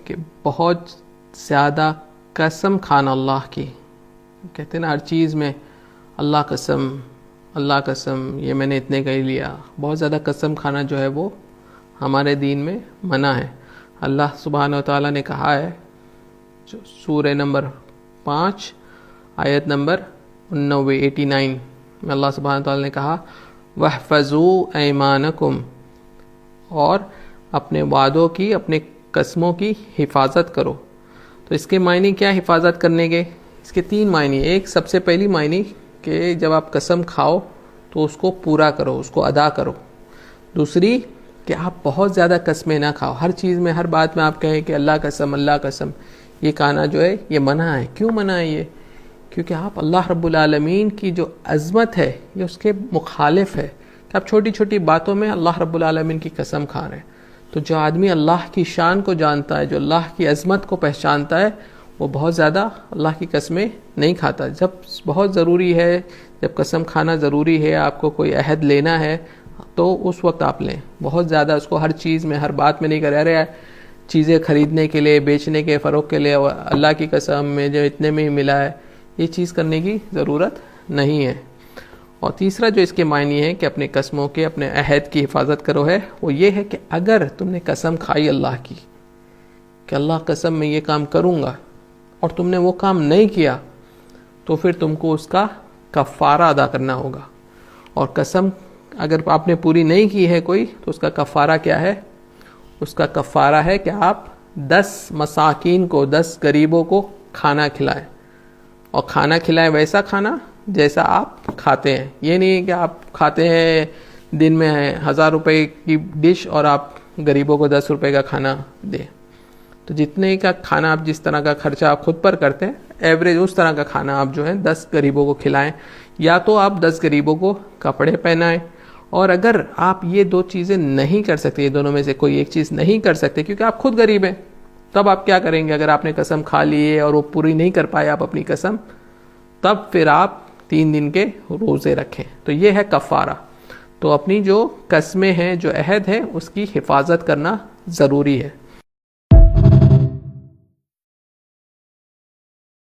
کہ بہت زیادہ قسم کھانا اللہ کی، کہتے ہیں نا ہر چیز میں اللہ قسم اللہ قسم، یہ میں نے اتنے کا ہی لیا، بہت زیادہ قسم کھانا جو ہے وہ ہمارے دین میں منع ہے۔ اللہ سبحانہ و تعالیٰ نے کہا ہے جو سورہ نمبر 5 آیت نمبر 89 میں اللہ سبحانہ و تعالیٰ نے کہا وَاحْفَظُوا أَيْمَانَكُمْ، اور اپنے وعدوں کی، اپنے قسموں کی حفاظت کرو۔ تو اس کے معنی کیا حفاظت کرنے کے؟ اس کے 3 معنی۔ ایک سب سے پہلی معنی کہ جب آپ قسم کھاؤ تو اس کو پورا کرو، اس کو ادا کرو۔ دوسری کہ آپ بہت زیادہ قسمیں نہ کھاؤ، ہر چیز میں ہر بات میں آپ کہیں کہ اللہ قسم اللہ قسم، یہ کھانا جو ہے یہ منع ہے۔ کیوں منع ہے یہ؟ کیونکہ آپ اللہ رب العالمین کی جو عظمت ہے یہ اس کے مخالف ہے کہ آپ چھوٹی چھوٹی باتوں میں اللہ رب العالمین کی قسم کھا رہے ہیں۔ تو جو آدمی اللہ کی شان کو جانتا ہے، جو اللہ کی عظمت کو پہچانتا ہے، وہ بہت زیادہ اللہ کی قسمیں نہیں کھاتا۔ جب بہت ضروری ہے، جب قسم کھانا ضروری ہے، آپ کو کوئی عہد لینا ہے تو اس وقت آپ لیں، بہت زیادہ اس کو ہر چیز میں ہر بات میں نہیں کرے ارے چیزیں خریدنے کے لیے، بیچنے کے، فروخت کے لیے اللہ کی قسم میں جو اتنے میں ہی ملا ہے، یہ چیز کرنے کی ضرورت نہیں ہے۔ اور تیسرا جو اس کے معنی ہے کہ اپنے قسموں کے، اپنے عہد کی حفاظت کرو ہے، وہ یہ ہے کہ اگر تم نے قسم کھائی اللہ کی کہ اللہ قسم میں یہ کام کروں گا اور تم نے وہ کام نہیں کیا تو پھر تم کو اس کا کفارہ ادا کرنا ہوگا۔ اور قسم اگر آپ نے پوری نہیں کی ہے کوئی تو اس کا کفارہ کیا ہے؟ اس کا کفارہ ہے کہ آپ 10 مساکین کو، 10 غریبوں کو کھانا کھلائیں، اور کھانا کھلائیں ویسا کھانا جیسا آپ کھاتے ہیں۔ یہ نہیں کہ آپ کھاتے ہیں دن میں 1000 روپے کی ڈش اور آپ غریبوں کو 10 روپے کا کھانا دیں۔ تو جتنے کا کھانا آپ، جس طرح کا خرچہ آپ خود پر کرتے ہیں، ایوریج اس طرح کا کھانا آپ جو ہے 10 غریبوں کو کھلائیں، یا تو آپ 10 غریبوں کو کپڑے پہنائیں۔ اور اگر آپ یہ 2 چیزیں نہیں کر سکتے، یہ دونوں میں سے کوئی ایک چیز نہیں کر سکتے کیونکہ آپ خود غریب ہیں، تب آپ کیا کریں گے؟ اگر آپ نے قسم کھا لی ہے اور وہ پوری نہیں کر پائے آپ اپنی قسم، تب پھر آپ 3 دن کے روزے رکھیں۔ تو یہ ہے کفارہ۔ تو اپنی جو قسمیں ہیں، جو عہد ہے، اس کی حفاظت کرنا ضروری ہے۔